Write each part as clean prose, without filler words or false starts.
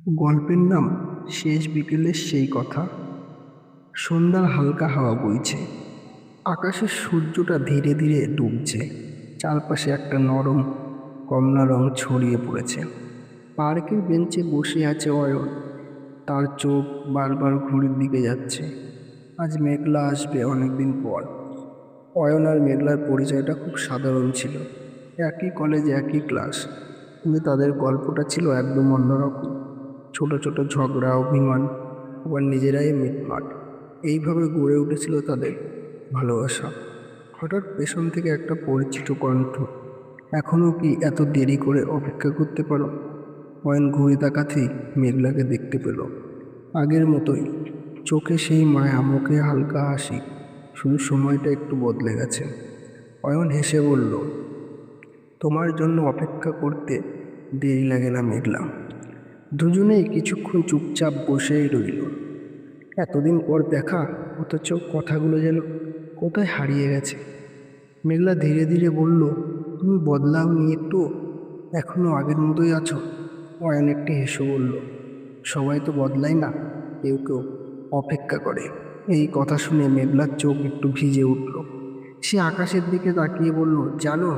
গল্পের নাম শেষ বিকেলের সেই কথা। সন্ধ্যার হালকা হাওয়া বইছে, আকাশের সূর্যটা ধীরে ধীরে ডুবছে, চারপাশে একটা নরম কমলা রং ছড়িয়ে পড়েছে। পার্কের বেঞ্চে বসে আছে অয়ন, তার চোখ বারবার ঘড়ির দিকে যাচ্ছে। আজ মেঘলা আসবে অনেকদিন পর। অয়ন আর মেঘলার পরিচয়টা খুব সাধারণ ছিল, একই কলেজে একই ক্লাস, কিন্তু তাদের গল্পটা ছিল একদম অন্যরকম। ছোট ছোট ঝগড়া, অভিমান, আবার নিজেরাই মিটমাট, এইভাবে গড়ে উঠেছিল তাদের ভালোবাসা। হঠাৎ পেছন থেকে একটা পরিচিত কণ্ঠ, এখনও কি এত দেরি করে অপেক্ষা করতে পারো? অয়ন ঘুরে তাকাতেই মেঘলাকে দেখতে পেল, আগের মতোই, চোখে সেই মায়া, মুখে হালকা হাসি, শুধু সময়টা একটু বদলে গেছে। অয়ন হেসে বলল, তোমার জন্য অপেক্ষা করতে দেরি লাগে না মেঘলা। দুজনেই কিছুক্ষণ চুপচাপ বসেই রইল। এতদিন পর দেখা, অথচ কথাগুলো যেন কোথায় হারিয়ে গেছে। মেঘলা ধীরে ধীরে বলল, তুমি বদলাওনি একটু, এখনো আগের মতোই আছো। অয়ন একটি হেসে বলল, সবাই তো বদলায় না, কেউ কেউ অপেক্ষা করে। এই কথা শুনে মেঘলার চোখ একটু ভিজে উঠল। সে আকাশের দিকে তাকিয়ে বলল, জানো,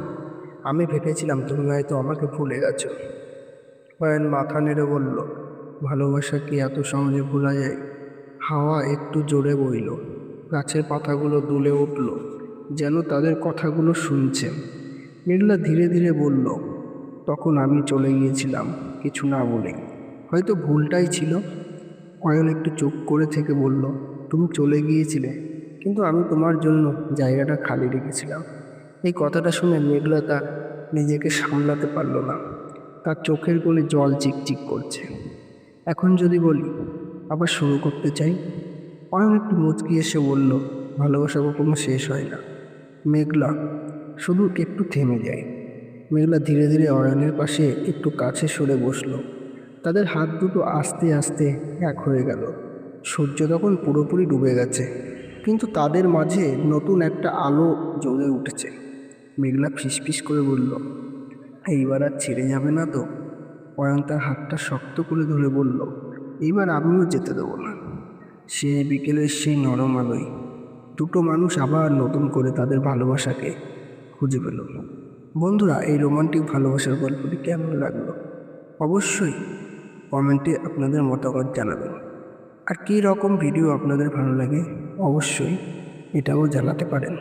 আমি ভেবেছিলাম তুমি হয়তো আমাকে ভুলে গেছো। অয়ন মাথা নেড়ে বলল, ভালোবাসা কি এত সহজে ভোলা যায়? হাওয়া একটু জোরে বইল, গাছের পাতাগুলো দুলে উঠল, যেন তাদের কথাগুলো শুনছে। মেঘলা ধীরে ধীরে বলল, তখন আমি চলে গিয়েছিলাম কিছু না বলে, হয়তো ভুলটাই ছিল। অয়ন একটু চুপ করে থেকে বলল, তুমি চলে গিয়েছিলে, কিন্তু আমি তোমার জন্য জায়গাটা খালি রেখেছিলাম। এই কথাটা শুনে মেঘলা তার নিজেকে সামলাতে পারল না, তার চোখের কোণে জল চিকচিক করছে। এখন যদি বলি, আবার শুরু করতে চাই। অয়ন একটু মুচকি এসে বলল, ভালোবাসা কখনো শেষ হয় না মেঘলা, শুধু একটু থেমে যায়। মেঘলা ধীরে ধীরে অয়নের পাশে একটু কাছে সরে বসলো। তাদের হাত দুটো আস্তে আস্তে এক হয়ে গেল। সূর্য তখন পুরোপুরি ডুবে গেছে, কিন্তু তাদের মাঝে নতুন একটা আলো জ্বলে উঠেছে। মেঘলা ফিসফিস করে বলল, এইবার আর ছেড়ে যাবে না তো? অয়ন তার হাতটা শক্ত করে ধরে বলল, এইবার আমিও যেতে দেবো না। সে বিকেলের সেই নরম আলোয় দুটো মানুষ আবার নতুন করে তাদের ভালোবাসাকে খুঁজে পেল। বন্ধুরা, এই রোমান্টিক ভালোবাসার গল্পটি কেমন লাগলো অবশ্যই কমেন্টে আপনাদের মতামত জানাবেন। আর কী রকম ভিডিও আপনাদের ভালো লাগে অবশ্যই এটাও জানাতে পারেন।